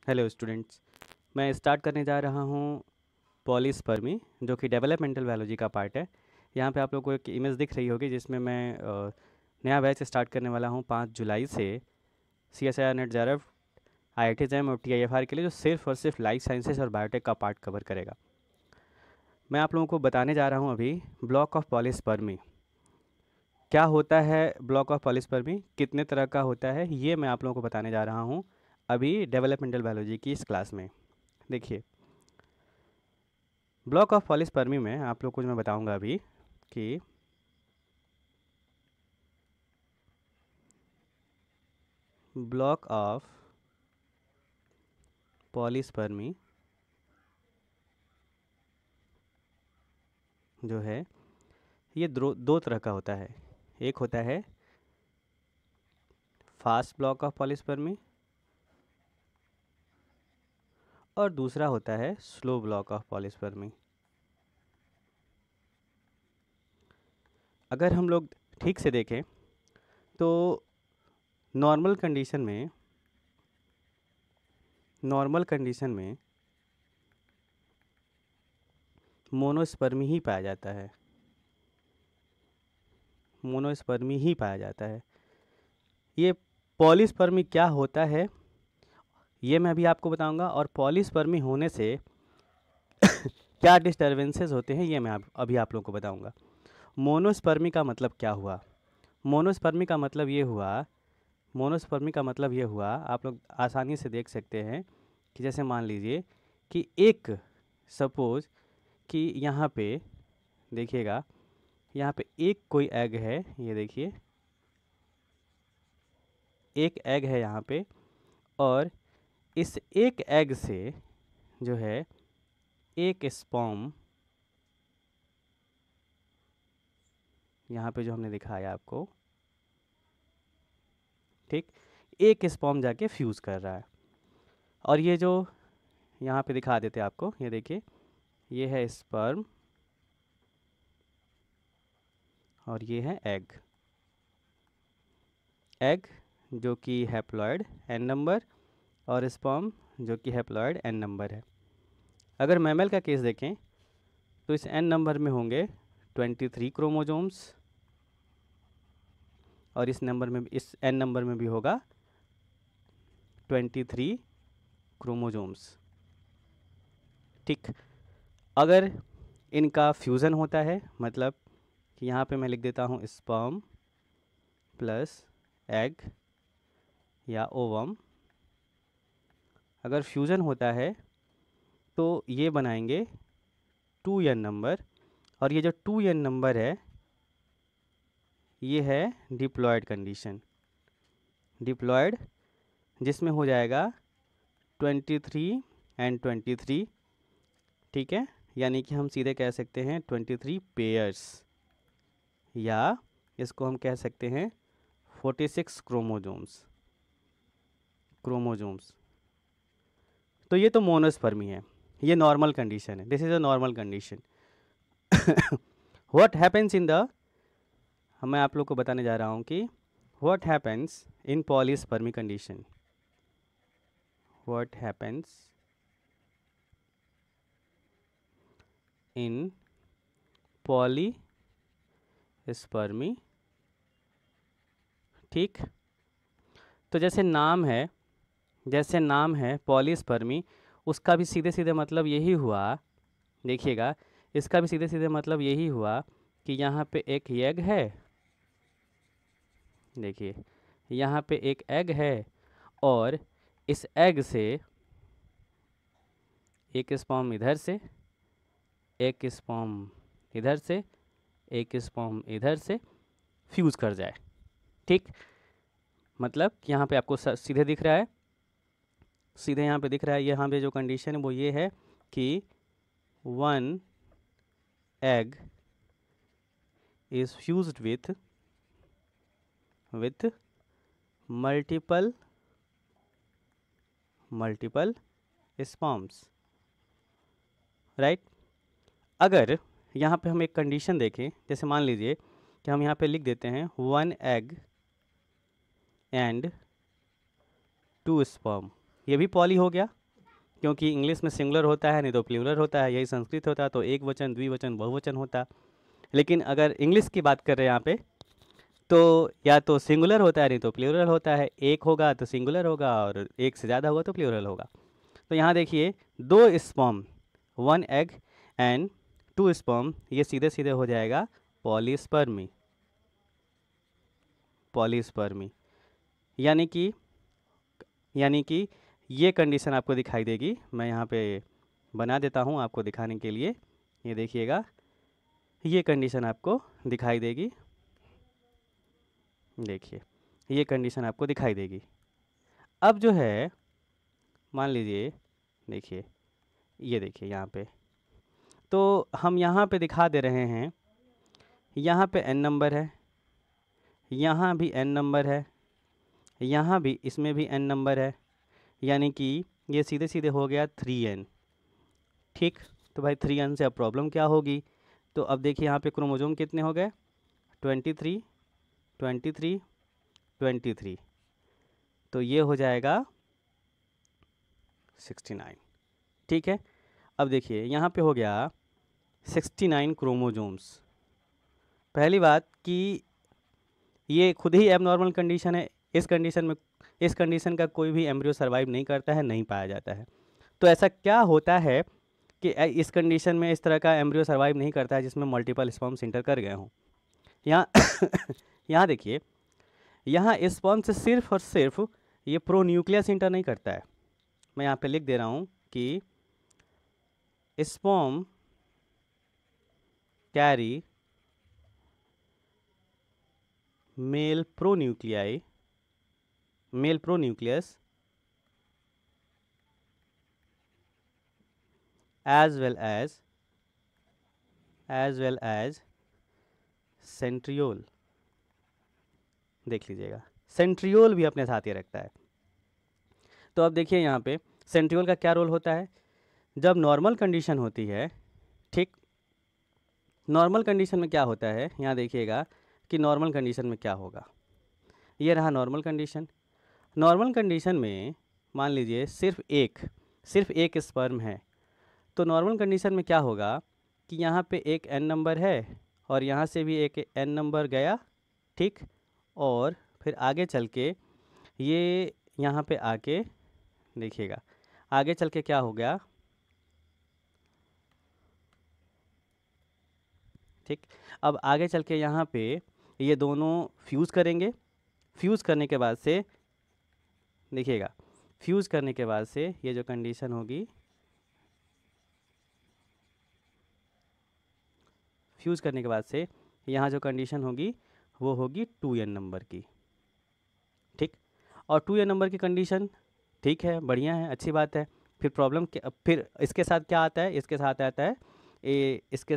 Hello students, मैं start करने जा रहा हूँ पॉलीस्पर्मी, जो कि डेवलपमेंटल बायोलॉजी का पार्ट है। यहाँ पे आप लोगों को एक इमेज दिख रही होगी जिसमें मैं नया बैच स्टार्ट करने वाला हूँ 5 जुलाई से CSIR net JRF IIT JAM और TIFR के लिए, जो सिर्फ और सिर्फ लाइफ साइंसेज और बायोटेक का पार्ट कवर करेगा। मैं आप लोगों को बताने जा रहा हूँ अभी ब्लॉक ऑफ पॉलीस्पर्मी क्या होता है। ब्लॉक ऑफ पॉलीस्पर्मी कितने तरह का होता है, ये मैं आप लोगों को बताने जा रहा हूँ अभी डेवलपमेंटल बायोलॉजी की इस क्लास में। देखिए, ब्लॉक ऑफ पॉलीस्पर्मी में आप लोग को जो मैं बताऊंगा अभी कि ब्लॉक ऑफ पॉलीस्पर्मी जो है ये दो तरह का होता है। एक होता है फास्ट ब्लॉक ऑफ पॉलीस्पर्मी और दूसरा होता है स्लो ब्लॉक ऑफ पॉलीस्पर्मी। अगर हम लोग ठीक से देखें तो नॉर्मल कंडीशन में मोनोस्पर्मी ही पाया जाता है। मोनोस्पर्मी ही पाया जाता है। ये पॉलीस्पर्मी क्या होता है ये मैं अभी आपको बताऊंगा, और पॉलीस्पर्मी होने से क्या डिस्टर्बेंसेस होते हैं ये मैं अभी आप लोगों को बताऊंगा। मोनोस्पर्मी का मतलब क्या हुआ? मोनोस्पर्मी का मतलब ये हुआ मोनोस्पर्मी का मतलब ये हुआ, आप लोग आसानी से देख सकते हैं कि जैसे मान लीजिए कि सपोज कि यहाँ पे देखिएगा, यहाँ पे एक कोई एग है, ये देखिए एक एग है यहाँ पे, और इस एक एग से जो है एक स्पर्म, यहाँ पे जो हमने दिखाया आपको, ठीक, एक स्पर्म जाके फ्यूज़ कर रहा है। और ये जो यहाँ पे दिखा देते हैं आपको, ये देखिए ये है स्पर्म और ये है एग। एग जो कि हैप्लॉयड एन नंबर और स्पर्म जो कि हैप्लॉयड एन नंबर है। अगर मैमल का केस देखें तो इस एन नंबर में होंगे 23 क्रोमोजोम्स और इस एन नंबर में भी होगा 23 क्रोमोजोम्स। ठीक, अगर इनका फ्यूज़न होता है, मतलब कि यहाँ पे मैं लिख देता हूँ स्पर्म प्लस एग या ओवम, अगर फ्यूज़न होता है तो ये बनाएंगे 2n नंबर, और ये जो 2n नंबर है ये है डिप्लॉयड कंडीशन। डिप्लॉयड जिसमें हो जाएगा 23 एंड 23, ठीक है, यानी कि हम सीधे कह सकते हैं 23 पेयर्स, या इसको हम कह सकते हैं 46 क्रोमोजोम्स। तो ये तो मोनोस्पर्मी है, ये नॉर्मल कंडीशन है, this is a normal condition. What happens in the मैं आप लोग को बताने जा रहा हूँ कि what happens in polyspermy condition. What happens in polyspermy, ठीक। तो जैसे नाम है पॉलीस्पर्मी, उसका भी सीधे सीधे मतलब यही हुआ, देखिएगा, इसका भी सीधे सीधे मतलब यही हुआ कि यहाँ पे एक एग है, देखिए यहाँ पे एक एग है, और इस एग से एक स्पर्म इधर से, एक स्पर्म इधर से, एक स्पर्म इधर से फ्यूज़ कर जाए। ठीक, मतलब यहाँ पे आपको सीधे दिख रहा है, सीधे यहाँ पे दिख रहा है, यहाँ पे जो कंडीशन है वो ये है कि 1 egg is fused with multiple sperms, right. अगर यहाँ पे हम एक कंडीशन देखें, जैसे मान लीजिए कि हम यहाँ पे लिख देते हैं 1 egg and 2 sperm, ये भी पॉली हो गया, क्योंकि इंग्लिश में सिंगुलर होता है नहीं तो प्लूरल होता है, यही संस्कृत होता है तो एक वचन, द्विवचन, बहुवचन होता। लेकिन अगर इंग्लिश की बात कर रहे हैं यहाँ पे, तो या तो सिंगुलर होता है नहीं तो प्लूरल होता है। एक होगा तो सिंगुलर होगा और एक से ज़्यादा होगा तो प्लूरल होगा। तो यहाँ देखिए, 2 स्पर्म, 1 एग एंड 2 स्पर्म, ये सीधे सीधे हो जाएगा पॉलीस्पर्मी। पॉलीस्पर्मी यानी कि ये कंडीशन आपको दिखाई देगी। मैं यहाँ पे बना देता हूँ आपको दिखाने के लिए। ये देखिएगा, ये कंडीशन आपको दिखाई देगी। देखिए, ये कंडीशन आपको दिखाई देगी। अब जो है, मान लीजिए, देखिए, ये देखिए यहाँ पे, तो हम यहाँ पे दिखा दे रहे हैं, यहाँ पे n नंबर है, यहाँ भी n नंबर है, यहाँ भी, इसमें भी n नंबर है, यानी कि ये सीधे सीधे हो गया 3n। ठीक, तो भाई 3n से अब प्रॉब्लम क्या होगी? तो अब देखिए यहाँ पे क्रोमोजोम कितने हो गए? 23, 23, 23। तो ये हो जाएगा 69। ठीक है, अब देखिए यहाँ पे हो गया 69 क्रोमोजोम्स। पहली बात कि ये खुद ही एबनॉर्मल कंडीशन है। इस कंडीशन का कोई भी एम्ब्रियो सर्वाइव नहीं करता है, नहीं पाया जाता है। तो ऐसा क्या होता है कि इस कंडीशन में इस तरह का एम्ब्रियो सर्वाइव नहीं करता है जिसमें मल्टीपल स्पर्म्स इंटर कर गए हों? यहाँ यहाँ देखिए, यहाँ स्पर्म से सिर्फ और सिर्फ ये प्रोन्यूक्लियस इंटर नहीं करता है। मैं यहाँ पे लिख दे रहा हूँ कि sperm carry male pronucleus as well as centriole. देख लीजिएगा, सेंट्रियोल भी अपने साथ ही रखता है। तो अब देखिए यहाँ पे सेंट्रियोल का क्या रोल होता है? जब नॉर्मल कंडीशन होती है, ठीक, नॉर्मल कंडीशन में क्या होता है, यहाँ देखिएगा कि नॉर्मल कंडीशन में क्या होगा। ये रहा नॉर्मल कंडीशन। नॉर्मल कंडीशन में मान लीजिए सिर्फ एक स्पर्म है, तो नॉर्मल कंडीशन में क्या होगा कि यहाँ पे एक n नंबर है और यहाँ से भी एक n नंबर गया, ठीक, और फिर आगे चल के ये यहाँ पे आके देखिएगा, आगे चल के क्या हो गया, ठीक। अब आगे चल के यहाँ पे ये दोनों फ्यूज़ करेंगे। फ्यूज़ करने के बाद से देखिएगा, फ्यूज़ करने के बाद से ये जो कंडीशन होगी, फ्यूज़ करने के बाद से यहाँ जो कंडीशन होगी वो होगी 2n नंबर की, ठीक। और 2n नंबर की कंडीशन, ठीक है, बढ़िया है, अच्छी बात है। फिर प्रॉब्लम क्या, फिर इसके साथ क्या आता है? इसके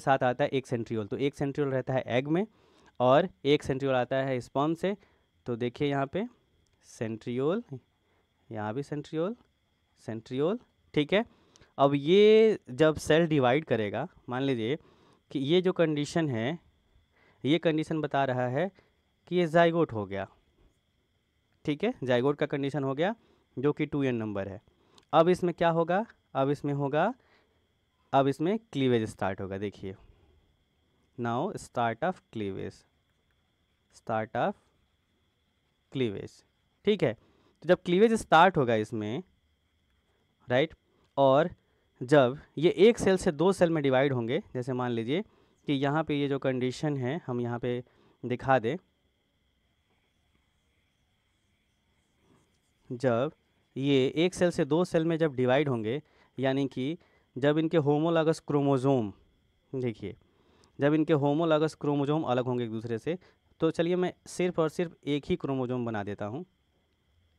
साथ आता है एक सेंट्रियोल। तो एक सेंट्रियोल रहता है एग में और एक सेंट्रियोल आता है स्पर्म से। तो देखिए यहाँ पे सेंट्रियोल, यहाँ भी सेंट्रियोल, ठीक है। अब ये जब सेल डिवाइड करेगा, मान लीजिए कि ये जो कंडीशन है, ये कंडीशन बता रहा है कि ये जाइगोट हो गया, ठीक है, जाइगोट का कंडीशन हो गया जो कि 2n नंबर है। अब इसमें क्या होगा? अब इसमें क्लीवेज स्टार्ट होगा। देखिए, नाउ स्टार्ट ऑफ क्लीवेज, ठीक है। तो जब क्लीवेज स्टार्ट होगा इसमें, राइट, और जब ये एक सेल से 2 सेल में डिवाइड होंगे, जैसे मान लीजिए कि यहाँ पे ये जो कंडीशन है हम यहाँ पे दिखा दें, जब ये एक सेल से 2 सेल में जब डिवाइड होंगे, यानी कि जब इनके होमोलॉगस क्रोमोजोम, देखिए, जब इनके होमोलॉगस क्रोमोजोम अलग होंगे एक दूसरे से, तो चलिए मैं सिर्फ और सिर्फ एक ही क्रोमोजोम बना देता हूँ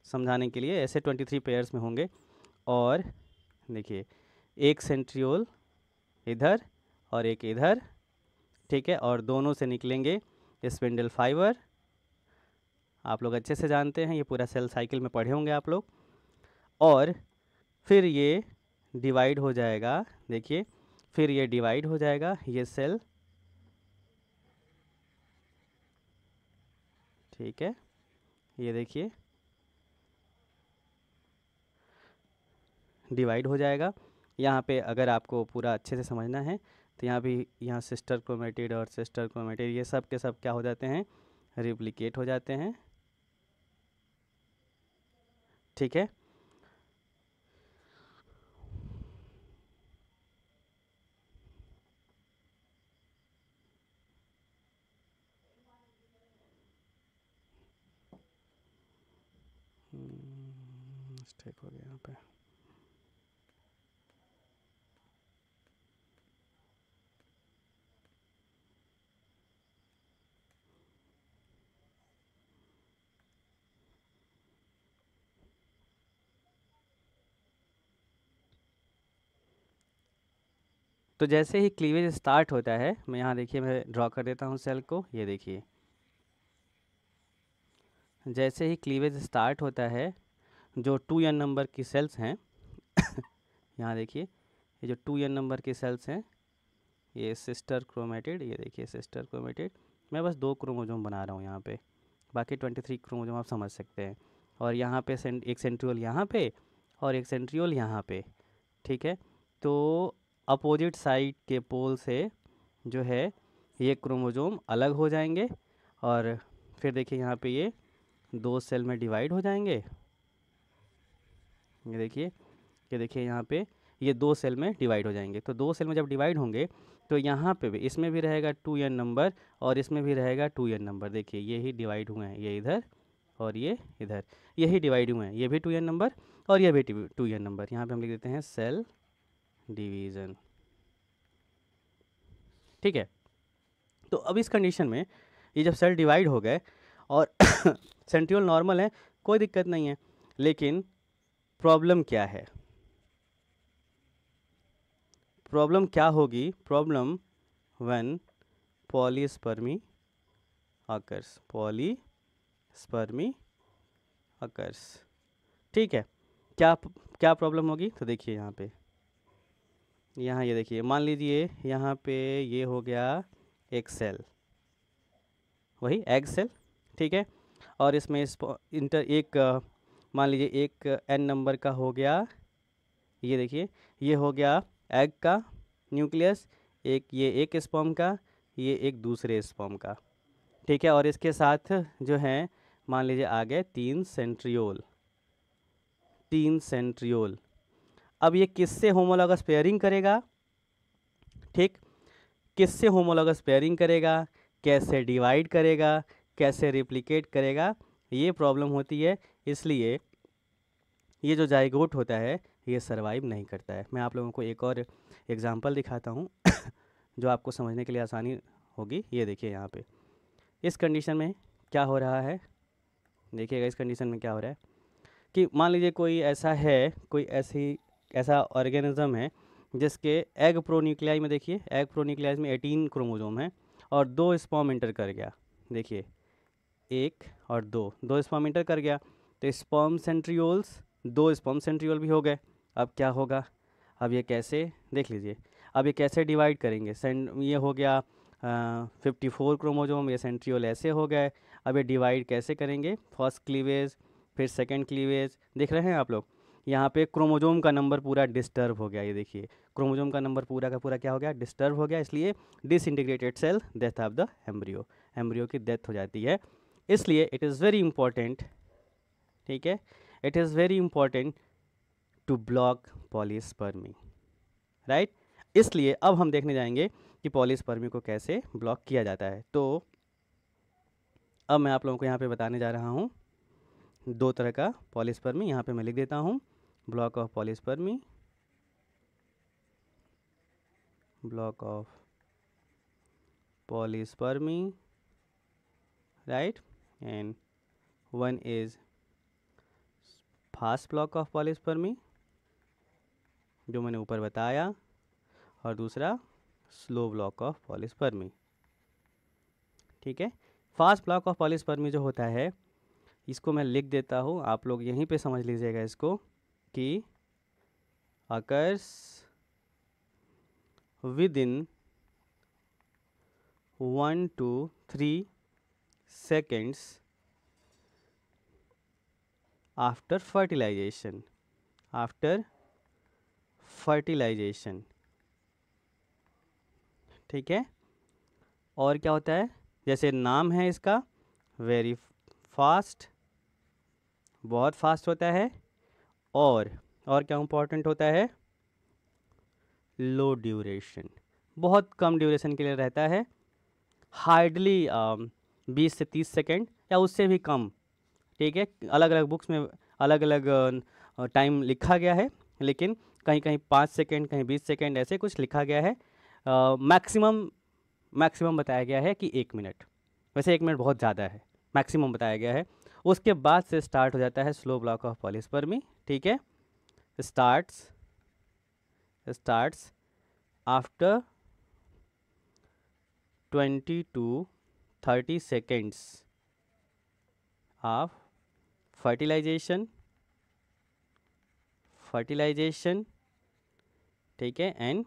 समझाने के लिए। ऐसे 23 पेयर्स में होंगे और देखिए एक सेंट्रियोल इधर और एक इधर, ठीक है, और दोनों से निकलेंगे स्पिंडल फाइबर। आप लोग अच्छे से जानते हैं, ये पूरा सेल साइकिल में पढ़े होंगे आप लोग। और फिर ये डिवाइड हो जाएगा, देखिए, फिर ये डिवाइड हो जाएगा ये सेल, ठीक है, ये देखिए, डिवाइड हो जाएगा। यहाँ पे अगर आपको पूरा अच्छे से समझना है तो यहाँ भी, यहाँ सिस्टर क्रोमेटिड और सिस्टर क्रोमेटिड ये सब के सब क्या हो जाते हैं, रिप्लिकेट हो जाते हैं। ठीक है, मिस्टेक हो गया यहाँ पे। तो जैसे ही क्लीवेज स्टार्ट होता है, मैं यहाँ देखिए मैं ड्रॉ कर देता हूँ सेल को, ये देखिए जैसे ही क्लीवेज स्टार्ट होता है, जो 2n नंबर की सेल्स हैं यहाँ देखिए ये जो 2n नंबर की सेल्स हैं, ये सिस्टर क्रोमेटिड, ये देखिए सिस्टर क्रोमेटिड। मैं बस 2 क्रोमोजोम बना रहा हूँ यहाँ पे, बाकी 23 क्रोमोजोम आप समझ सकते हैं। और यहाँ पे एक सेंट्रियोल यहाँ पे और एक सेंट्रियोल यहाँ पे। ठीक है, तो अपोजिट साइड के पोल से जो है ये क्रोमोजोम अलग हो जाएंगे और फिर देखिए यहाँ पे ये 2 सेल में डिवाइड हो जाएंगे। ये देखिए यहाँ पे ये 2 सेल में डिवाइड हो जाएंगे। तो 2 सेल में जब डिवाइड होंगे तो यहाँ पे भी, इसमें भी रहेगा 2n नंबर और इसमें भी रहेगा 2n नंबर। देखिए ये ही डिवाइड हुए हैं, ये इधर और ये इधर, यही डिवाइड हुए हैं, ये भी 2n नंबर और ये भी 2n नंबर। यहाँ पे हम लिख देते हैं सेल डिवीज़न। ठीक है, तो अब इस कंडीशन में ये जब सेल डिवाइड हो गए और सेंट्रियोल नॉर्मल है, कोई दिक्कत नहीं है, लेकिन प्रॉब्लम क्या है, प्रॉब्लम क्या होगी, problem when polyspermy occurs, polyspermy occurs. ठीक है, क्या क्या प्रॉब्लम होगी, तो देखिए यहाँ पे, यहाँ ये देखिए मान लीजिए यहाँ पे ये हो गया एक सेल, वही एग सेल। ठीक है, और इसमें मान लीजिए एक n नंबर का हो गया, ये देखिए ये हो गया एग का न्यूक्लियस, ये एक स्पर्म का, ये एक दूसरे स्पर्म का। ठीक है, और इसके साथ जो है मान लीजिए आ गए 3 सेंट्रियोल, 3 सेंट्रियोल। अब ये किससे होमोलॉगस पेयरिंग करेगा, ठीक, किससे होमोलॉगस पेयरिंग करेगा, कैसे डिवाइड करेगा, कैसे रिप्लिकेट करेगा, ये प्रॉब्लम होती है। इसलिए ये जो जाइगोट होता है ये सरवाइव नहीं करता है। मैं आप लोगों को एक और एग्जांपल दिखाता हूँ जो आपको समझने के लिए आसानी होगी। ये देखिए यहाँ पे इस कंडीशन में क्या हो रहा है, देखिएगा इस कंडीशन में क्या हो रहा है कि मान लीजिए कोई ऐसा है, कोई ऐसा ऑर्गेनिज्म है जिसके एग प्रोन्यूक्लियाई में, देखिए एग प्रोन्यूक्लियाई में 18 क्रोमोजोम है और 2 स्पर्म इंटर कर गया। देखिए 1 और 2 स्पर्म इंटर कर गया, तो स्पर्म सेंट्रियोल्स, 2 स्पर्म सेंट्रियोल भी हो गए। अब क्या होगा, अब ये कैसे, देख लीजिए अब ये कैसे डिवाइड करेंगे। ये हो गया 54 क्रोमोजोम, ये सेंट्रियोल ऐसे हो गए। अब ये डिवाइड कैसे करेंगे, फर्स्ट क्लीवेज फिर सेकंड क्लीवेज, देख रहे हैं आप लोग। यहाँ पे क्रोमोजोम का नंबर पूरा डिस्टर्ब हो गया, ये देखिए क्रोमोजोम का नंबर पूरा का पूरा क्या हो गया, डिस्टर्ब हो गया। इसलिए disintegrated cell, death of the embryo, embryo की डेथ हो जाती है। इसलिए इट इज़ वेरी इंपॉर्टेंट, ठीक है, it is very important to block polyspermy, right. इसलिए अब हम देखने जाएंगे कि पॉलीस्पर्मी को कैसे ब्लॉक किया जाता है। तो अब मैं आप लोगों को यहाँ पे बताने जा रहा हूँ 2 तरह का पॉलीस्पर्मी। यहाँ पे मैं लिख देता हूँ block of polyspermy, block of polyspermy, right, and one is fast block of polyspermy जो मैंने ऊपर बताया, और दूसरा स्लो ब्लॉक ऑफ पॉलीस्पर्मी। ठीक है, फास्ट ब्लॉक ऑफ पॉलीस्पर्मी जो होता है, इसको मैं लिख देता हूँ, आप लोग यहीं पे समझ लीजिएगा इसको, कि occurs within 1 to 3 seconds after fertilization, after fertilization, ठीक है। और क्या होता है, जैसे नाम है इसका, वेरी फास्ट, बहुत फास्ट होता है। और क्या इम्पोर्टेंट होता है, लो ड्यूरेशन, बहुत कम ड्यूरेशन के लिए रहता है, हार्डली 20 से 30 सेकेंड या उससे भी कम, ठीक है। अलग अलग बुक्स में अलग अलग टाइम लिखा गया है, लेकिन कहीं कहीं 5 सेकेंड, कहीं 20 सेकेंड, ऐसे कुछ लिखा गया है। मैक्सिमम मैक्सिमम बताया गया है कि 1 मिनट, वैसे 1 मिनट बहुत ज़्यादा है, मैक्सिमम बताया गया है। उसके बाद से स्टार्ट हो जाता है स्लो ब्लॉक ऑफ पॉलीस्पर्मी, ठीक है। Starts after 20 to 30 seconds of fertilization, ठीक है, एंड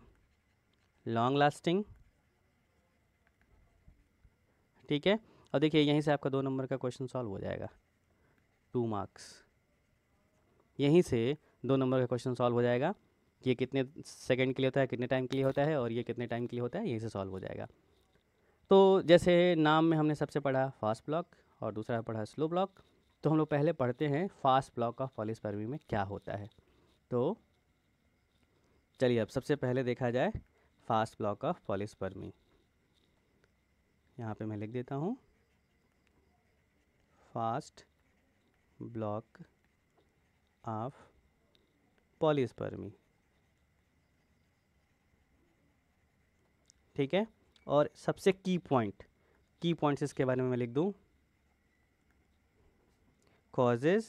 लॉन्ग लास्टिंग, ठीक है। और देखिए यहीं से आपका 2 नंबर का क्वेश्चन सॉल्व हो जाएगा, 2 मार्क्स, यहीं से 2 नंबर का क्वेश्चन सॉल्व हो जाएगा। ये कितने सेकंड के लिए होता है, कितने टाइम के लिए होता है, और ये कितने टाइम के लिए होता है, यहीं से सॉल्व हो जाएगा। तो जैसे नाम में हमने सबसे पढ़ा फास्ट ब्लॉक और दूसरा पढ़ा स्लो ब्लॉक, तो हम लोग पहले पढ़ते हैं फास्ट ब्लॉक ऑफ पॉलीस्पर्मी में क्या होता है। तो चलिए अब सबसे पहले देखा जाए फास्ट ब्लॉक ऑफ पॉलीस्पर्मी। यहाँ पे मैं लिख देता हूँ फास्ट ब्लॉक ऑफ पॉलीस्पर्मी, ठीक है। और सबसे की पॉइंट्स इसके बारे में मैं लिख दूँ, कॉजेज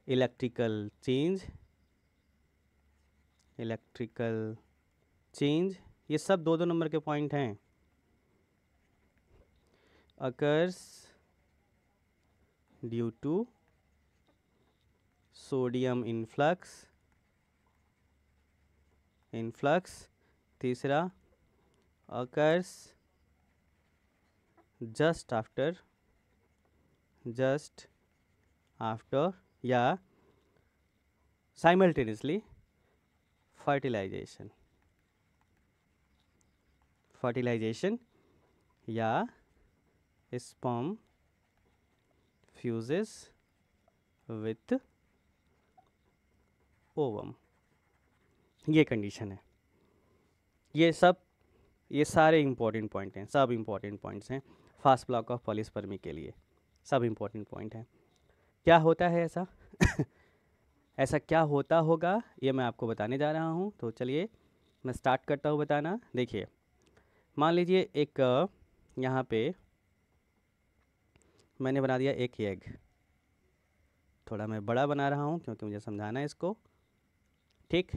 इलेक्ट्रिकल चेंज, ये सब 2-2 नंबर के पॉइंट हैं। Occurs due to sodium influx, तीसरा अकर्स जस्ट आफ्टर या साइमल्टेनियसली फर्टिलाइजेशन या स्पर्म फ्यूजेस विथ ओवम, ये कंडीशन है। ये सारे इंपॉर्टेंट पॉइंट हैं, सब इंपॉर्टेंट पॉइंट्स हैं फास्ट ब्लॉक ऑफ पॉलीस्पर्मी के लिए, सब इंपॉर्टेंट पॉइंट हैं। क्या होता है ऐसा ऐसा क्या होता होगा, ये मैं आपको बताने जा रहा हूँ। तो चलिए मैं स्टार्ट करता हूँ बताना। देखिए मान लीजिए एक यहाँ पे मैंने बना दिया एक एग, थोड़ा मैं बड़ा बना रहा हूँ क्योंकि मुझे समझाना है इसको, ठीक।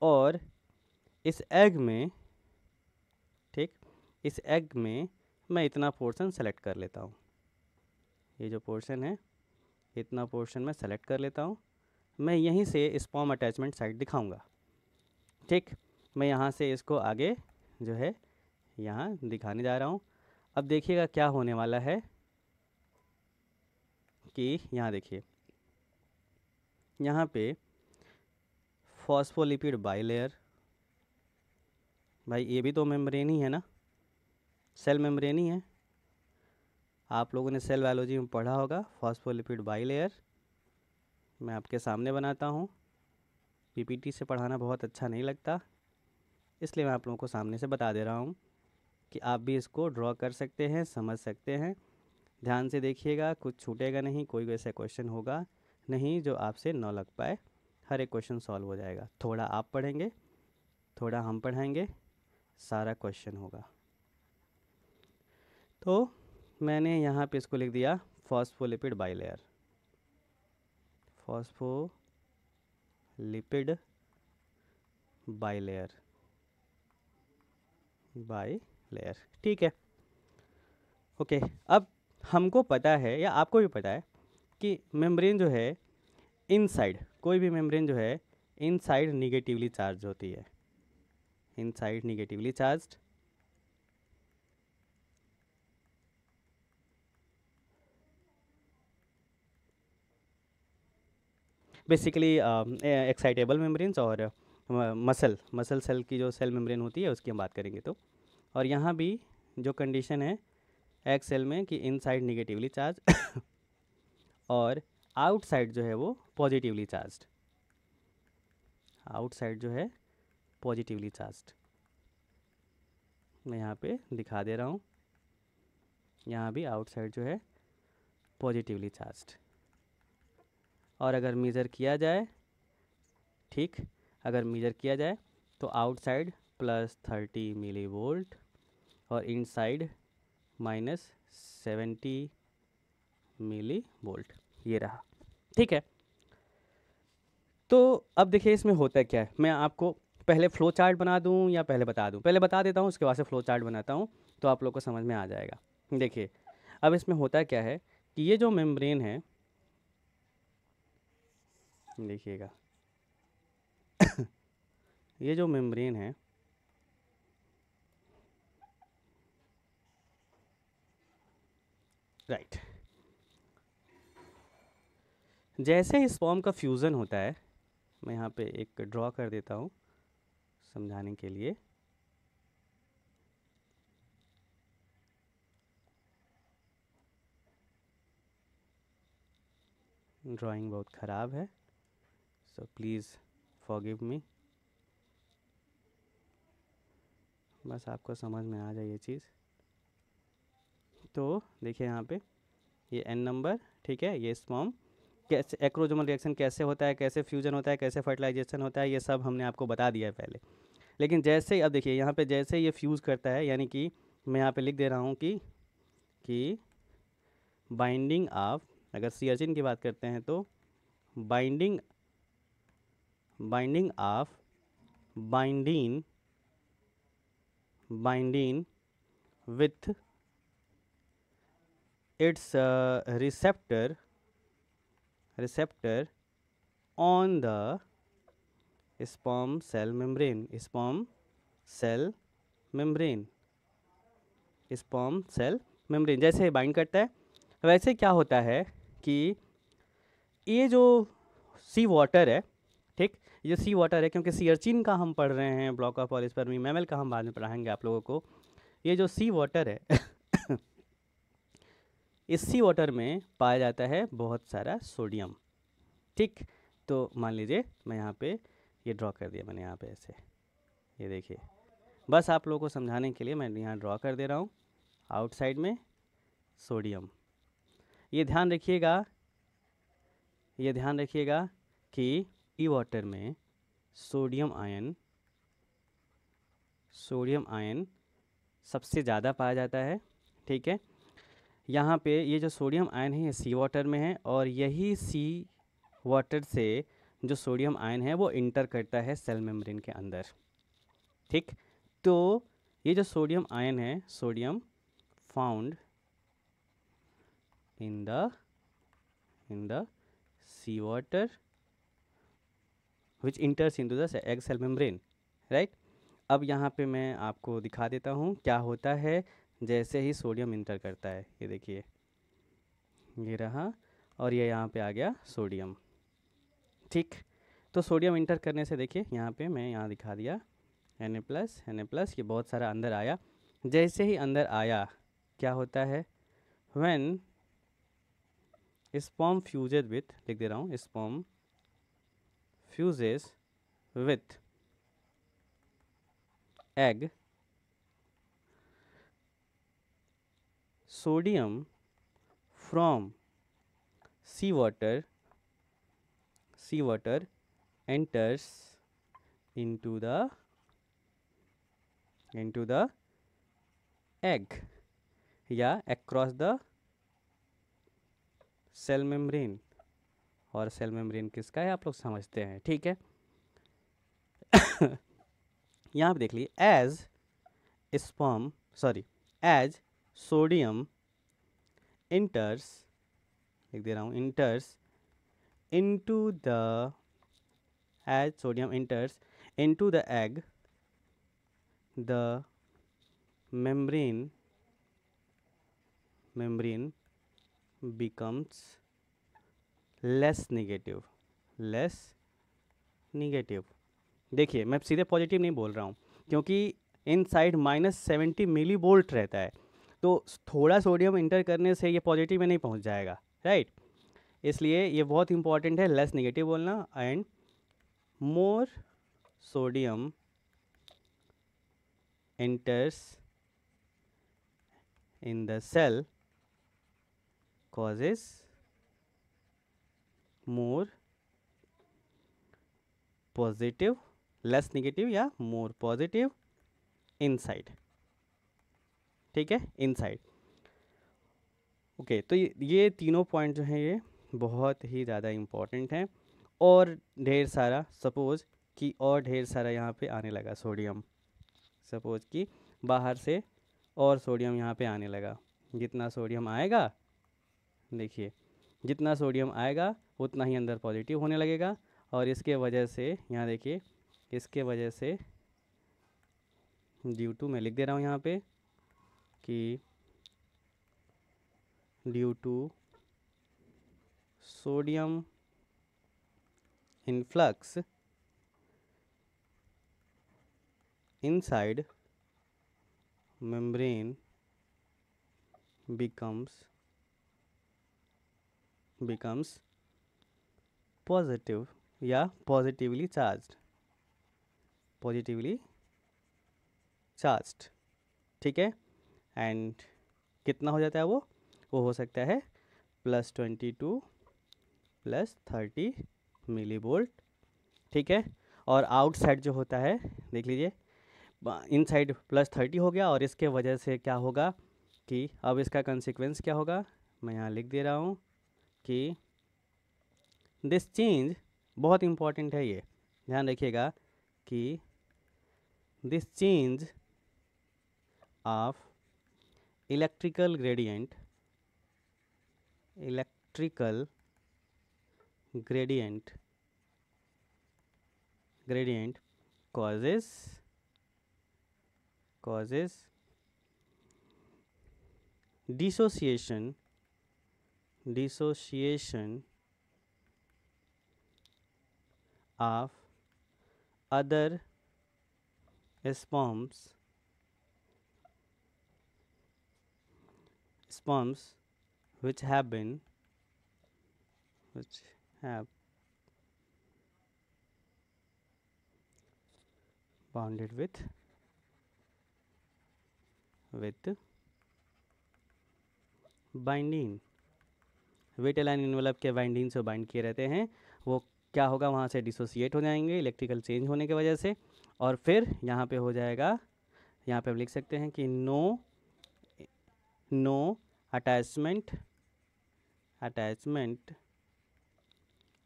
और इस एग में, ठीक, इस एग में मैं इतना पोर्शन सेलेक्ट कर लेता हूँ, ये जो पोर्शन है इतना पोर्शन मैं सेलेक्ट कर लेता हूँ। मैं यहीं से स्पर्म अटैचमेंट साइट दिखाऊंगा, ठीक। मैं यहाँ से इसको आगे जो है यहाँ दिखाने जा रहा हूँ। अब देखिएगा क्या होने वाला है कि यहाँ देखिए, यहाँ पे फॉस्फोलिपिड बाइलेयर, भाई ये भी तो मेम्ब्रेन ही है ना, सेल मेम्ब्रेन ही है, आप लोगों ने सेल बायोलॉजी में पढ़ा होगा। फॉस्फोलिपिड बाइलेयर मैं आपके सामने बनाता हूँ, पीपीटी से पढ़ाना बहुत अच्छा नहीं लगता, इसलिए मैं आप लोगों को सामने से बता दे रहा हूँ कि आप भी इसको ड्रॉ कर सकते हैं, समझ सकते हैं। ध्यान से देखिएगा, कुछ छूटेगा नहीं, कोई ऐसा क्वेश्चन होगा नहीं जो आपसे न लग पाए, हर एक क्वेश्चन सॉल्व हो जाएगा। थोड़ा आप पढ़ेंगे, थोड़ा हम पढ़ाएंगे, सारा क्वेश्चन होगा। तो मैंने यहाँ पे इसको लिख दिया फॉस्फोलिपिड बाइलेयर, फॉस्फोलिपिड बाइलेयर, ठीक है, ओके। अब हमको पता है या आपको भी पता है कि मेम्ब्रेन जो है इनसाइड, कोई भी मेम्ब्रेन जो है इनसाइड निगेटिवली चार्ज होती है, inside negatively charged, basically excitable membranes और मसल सेल की जो सेल मेम्ब्रेन होती है उसकी हम बात करेंगे तो। और यहाँ भी जो कंडीशन है एग सेल में कि इनसाइड निगेटिवली चार्ज और आउटसाइड जो है वो पॉजिटिवली चार्ज्ड, आउटसाइड जो है पॉजिटिवली चार्ज्ड। मैं यहाँ पे दिखा दे रहा हूँ, यहाँ भी आउटसाइड जो है पॉजिटिवली चार्ज्ड। और अगर मेज़र किया जाए, ठीक, अगर मेज़र किया जाए तो आउटसाइड +30 मिली वोल्ट और इनसाइड -70 मिली वोल्ट, ये रहा। ठीक है, तो अब देखिए इसमें होता क्या है, मैं आपको पहले फ्लो चार्ट बना दूं या पहले बता दूं? पहले बता देता हूं, उसके बाद से फ्लो चार्ट बनाता हूं तो आप लोग को समझ में आ जाएगा। देखिए अब इसमें होता क्या है कि ये जो मेम्ब्रेन है, देखिएगा ये जो मेम्ब्रेन है राइट, जैसे ही स्पर्म का फ्यूज़न होता है, मैं यहाँ पे एक ड्रॉ कर देता हूँ समझाने के लिए। ड्राइंग बहुत ख़राब है, सो प्लीज़ फॉरगिव मी, बस आपको समझ में आ जाए ये चीज़। तो देखिए यहाँ पे ये n नंबर, ठीक है, ये स्पर्म कैसे एक्रोजोमल रिएक्शन कैसे होता है, कैसे फ्यूजन होता है, कैसे फर्टिलाइजेशन होता है, ये सब हमने आपको बता दिया है पहले। लेकिन जैसे ही अब देखिए यहाँ पे जैसे ये फ्यूज़ करता है, यानी कि मैं यहाँ पे लिख दे रहा हूँ कि बाइंडिंग ऑफ, अगर सीआरचिन की बात करते हैं तो binding of binding with its receptor on the sperm cell membrane, जैसे बाइंड करता है वैसे क्या होता है कि ये जो सी वाटर है, ठीक, ये सी वाटर है, क्योंकि सीआरचिन का हम पढ़ रहे हैं, ब्लॉक ऑफ पॉलीस्पर्मी मैमल का हम बाद में पढ़ाएंगे आप लोगों को। ये जो सी वाटर है इस सी वाटर में पाया जाता है बहुत सारा सोडियम, ठीक। तो मान लीजिए मैं यहाँ पे ये ड्रॉ कर दिया मैंने यहाँ पे ऐसे, ये देखिए, बस आप लोगों को समझाने के लिए मैं यहाँ ड्रॉ कर दे रहा हूँ, आउटसाइड में सोडियम। ये ध्यान रखिएगा कि ई वाटर में सोडियम आयन सबसे ज़्यादा पाया जाता है, ठीक है। यहाँ पे ये जो सोडियम आयन है ये सी वाटर में है, और यही सी वाटर से जो सोडियम आयन है वो इंटर करता है सेल मेम्ब्रेन के अंदर, ठीक। तो ये जो सोडियम आयन है, sodium found in the sea water which enters into the egg cell membrane, right. अब यहाँ पे मैं आपको दिखा देता हूँ क्या होता है जैसे ही सोडियम इंटर करता है। ये देखिए, ये रहा, और ये यहाँ पे आ गया सोडियम, ठीक। तो सोडियम इंटर करने से देखिए यहाँ पे मैं यहाँ दिखा दिया Na+, ये बहुत सारा अंदर आया। जैसे ही अंदर आया क्या होता है, व्हेन स्पर्म फ्यूजेज विथ, लिख दे रहा हूँ, sperm fuses with egg, sodium from seawater enters into the egg या across the cell membrane, और सेल मेम्ब्रेन किसका है आप लोग समझते हैं, ठीक है। यहाँ पे देख लीजिए, एज सोडियम enters, लिख दे रहा हूँ, into the as sodium enters into the egg, the membrane becomes less negative, less negative. देखिए मैं सीधे पॉजिटिव नहीं बोल रहा हूँ, क्योंकि इनसाइड -70 मिली वोल्ट रहता है, तो थोड़ा सोडियम इंटर करने से ये पॉजिटिव में नहीं पहुँच जाएगा, राइट। इसलिए ये बहुत इंपॉर्टेंट है लेस निगेटिव बोलना। And more sodium enters in the cell causes more positive, less negative या more positive inside, ठीक है, inside। ओके, तो ये तीनों पॉइंट जो हैं ये बहुत ही ज़्यादा इम्पॉर्टेंट हैं। और ढेर सारा सपोज कि और ढेर सारा यहाँ पे आने लगा सोडियम, सपोज कि बाहर से और सोडियम यहाँ पे आने लगा। जितना सोडियम आएगा, देखिए जितना सोडियम आएगा उतना ही अंदर पॉजिटिव होने लगेगा। और इसके वजह से यहाँ देखिए, इसके वजह से ड्यू टू, मैं लिख दे रहा हूँ यहाँ पे कि due to sodium influx inside membrane becomes positive या positively charged, ठीक है। एंड कितना हो जाता है वो हो सकता है +22 +30 मिली वोल्ट, ठीक है। और आउटसाइड जो होता है, देख लीजिए, इनसाइड +30 हो गया। और इसके वजह से क्या होगा कि अब इसका कंसिक्वेंस क्या होगा, मैं यहाँ लिख दे रहा हूँ कि दिस चेंज, बहुत इम्पॉर्टेंट है ये, ध्यान रखिएगा कि this change of electrical gradient causes dissociation of other sperms which have bonded with binding, vitelline envelope के बाइंडिंग से बाइंड किए रहते हैं, वो क्या होगा, वहाँ से डिसोसिएट हो जाएंगे इलेक्ट्रिकल चेंज होने की वजह से। और फिर यहाँ पे हो जाएगा, यहाँ पे हम लिख सकते हैं कि no attachment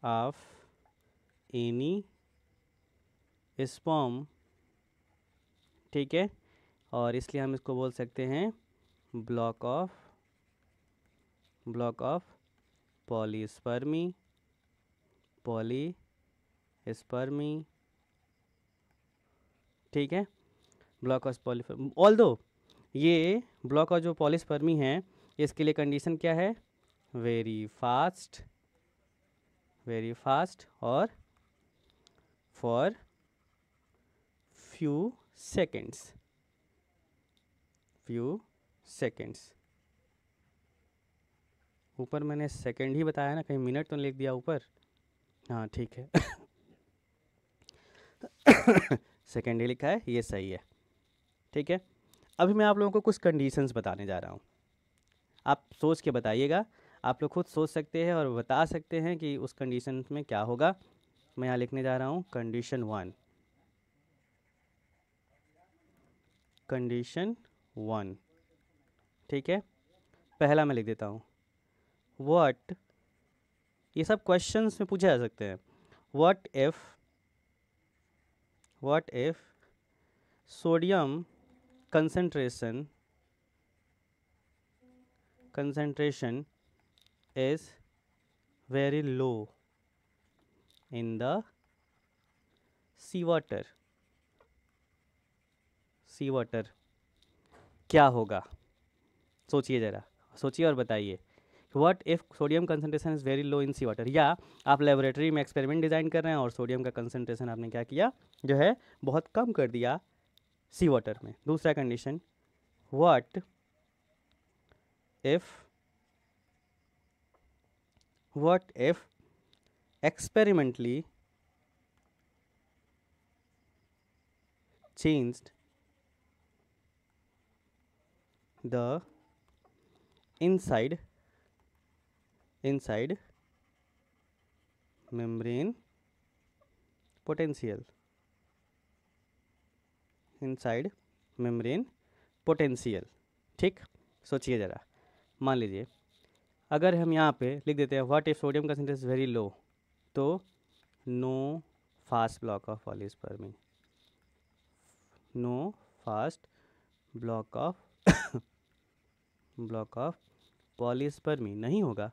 of any sperm, ठीक है। और इसलिए हम इसको बोल सकते हैं ब्लॉक ऑफ पॉलीस्पर्मी, ठीक है, ब्लॉक ऑफ पॉलीस्पर्मी। ऑल्दो ये ब्लॉक ऑफ जो पॉलीस्पर्मी है, इसके लिए कंडीशन क्या है, वेरी फास्ट और फॉर फ्यू सेकेंड्स। ऊपर मैंने सेकंड ही बताया ना, कहीं मिनट तो लिख दिया ऊपर, हाँ ठीक है। सेकंड ही लिखा है, ये सही है, ठीक है। अभी मैं आप लोगों को कुछ कंडीशंस बताने जा रहा हूँ, आप सोच के बताइएगा। आप लोग खुद सोच सकते हैं और बता सकते हैं कि उस कंडीशन में क्या होगा। मैं यहाँ लिखने जा रहा हूँ कंडीशन 1, ठीक है। पहला मैं लिख देता हूँ, व्हाट, ये सब क्वेश्चंस में पूछे जा सकते हैं। What if sodium concentration is very low in the seawater, क्या होगा, सोचिए ज़रा, सोचिए और बताइए। What if sodium concentration is very low in sea water, या आप लेबोरेटरी में एक्सपेरिमेंट डिज़ाइन कर रहे हैं और सोडियम का कंसनट्रेशन आपने क्या किया, जो है बहुत कम कर दिया सी वाटर में। दूसरा condition, what if experimentally changed the inside membrane potential, inside membrane potential। ठीक, सोचिए ज़रा, मान लीजिए अगर हम यहाँ पे लिख देते हैं what if sodium concentration is very low, तो no fast block of polyspermy, no fast block of polyspermy नहीं होगा,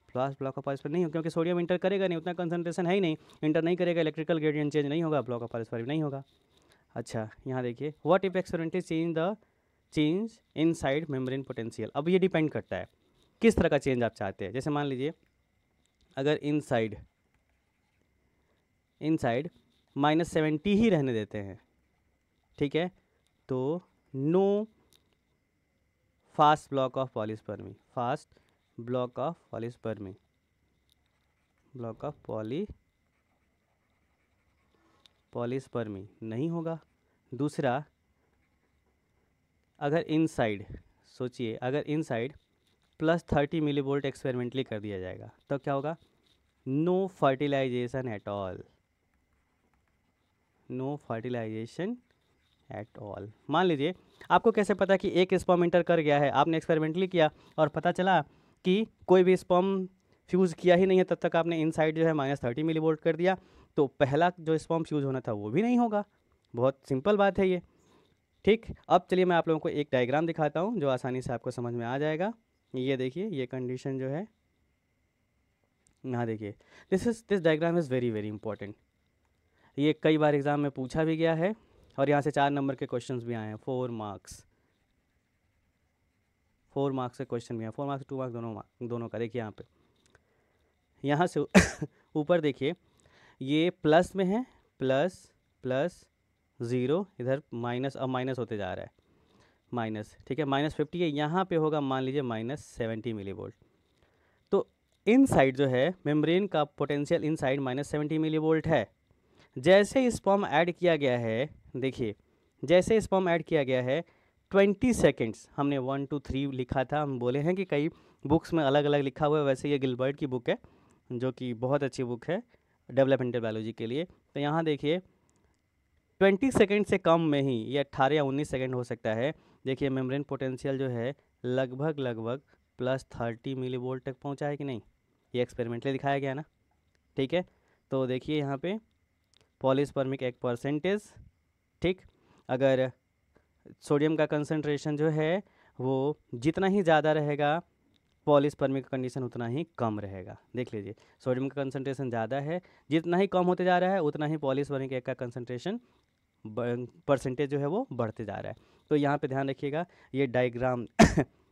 फास्ट ब्लॉक ऑफ पॉलीस्पर्मी नहीं होगा, क्योंकि सोडियम इंटर करेगा नहीं, उतना कंसंट्रेशन है ही नहीं, इंटर नहीं करेगा, इलेक्ट्रिकल ग्रेडियंट चेंज नहीं होगा, ब्लॉक ऑफ पॉलीस्पर्मी नहीं होगा। अच्छा, यहाँ देखिए what if experimentally change inside membrane potential. अब ये डिपेंड करता है किस तरह का चेंज आप चाहते हैं। जैसे मान लीजिए अगर इनसाइड -70 ही रहने देते हैं, ठीक है, तो no fast block of polyspermy, polyspermy नहीं होगा। दूसरा, अगर इनसाइड, सोचिए अगर इनसाइड +30 मिलीवोल्ट एक्सपेरिमेंटली कर दिया जाएगा, तो क्या होगा, नो फर्टिलाइजेशन एट ऑल। मान लीजिए आपको कैसे पता कि एक स्पर्म इंटर कर गया है, आपने एक्सपेरिमेंटली किया और पता चला कि कोई भी स्पर्म फ्यूज़ किया ही नहीं है, तब तक आपने इनसाइड जो है -30 मिलीवोल्ट कर दिया, तो पहला जो स्पर्म फ्यूज़ होना था वो भी नहीं होगा। बहुत सिंपल बात है ये। ठीक, अब चलिए मैं आप लोगों को एक डायग्राम दिखाता हूँ जो आसानी से आपको समझ में आ जाएगा। ये देखिए, ये कंडीशन जो है, यहाँ देखिए, this diagram is very very important. ये कई बार एग्ज़ाम में पूछा भी गया है और यहाँ से 4 नंबर के क्वेश्चंस भी आए हैं, 4 मार्क्स के क्वेश्चन भी हैं, 4 मार्क्स 2 मार्क्स दोनों का। देखिए यहाँ पे, यहाँ से ऊपर देखिए, ये प्लस में है, प्लस 0, इधर माइनस, अब माइनस होते जा रहा है, माइनस, ठीक है, -50 है, यहाँ पे होगा मान लीजिए -70 मिलीवोल्ट। तो इनसाइड जो है मेम्ब्रेन का पोटेंशियल इनसाइड -70 मिलीवोल्ट है। जैसे स्पर्म ऐड किया गया है, देखिए जैसे स्पर्म ऐड किया गया है 20 सेकेंड्स, हमने 1 2 3 लिखा था, हम बोले हैं कि कई बुक्स में अलग अलग लिखा हुआ है, वैसे ये गिलबर्ट की बुक है जो कि बहुत अच्छी बुक है डेवलपमेंटल बायोलॉजी के लिए। तो यहाँ देखिए 20 सेकेंड से कम में ही, ये 18 या 19 सेकेंड हो सकता है, देखिए मेम्ब्रेन पोटेंशियल जो है लगभग +30 मिलीवोल्ट तक पहुँचा है कि नहीं, ये एक्सपेरिमेंटली दिखाया गया ना। ठीक है, तो देखिए यहाँ पे पॉलीस्पर्मिक एक परसेंटेज, ठीक, अगर सोडियम का कंसंट्रेशन जो है वो जितना ही ज़्यादा रहेगा, पॉलीस्पर्मिक कंडीशन उतना ही कम रहेगा। देख लीजिए, सोडियम का कंसंट्रेशन ज़्यादा है, जितना ही कम होते जा रहा है उतना ही पॉलीस्पर्मिक एक का कंसंट्रेशन परसेंटेज जो है वो बढ़ते जा रहा है। तो यहाँ पे ध्यान रखिएगा, ये डायग्राम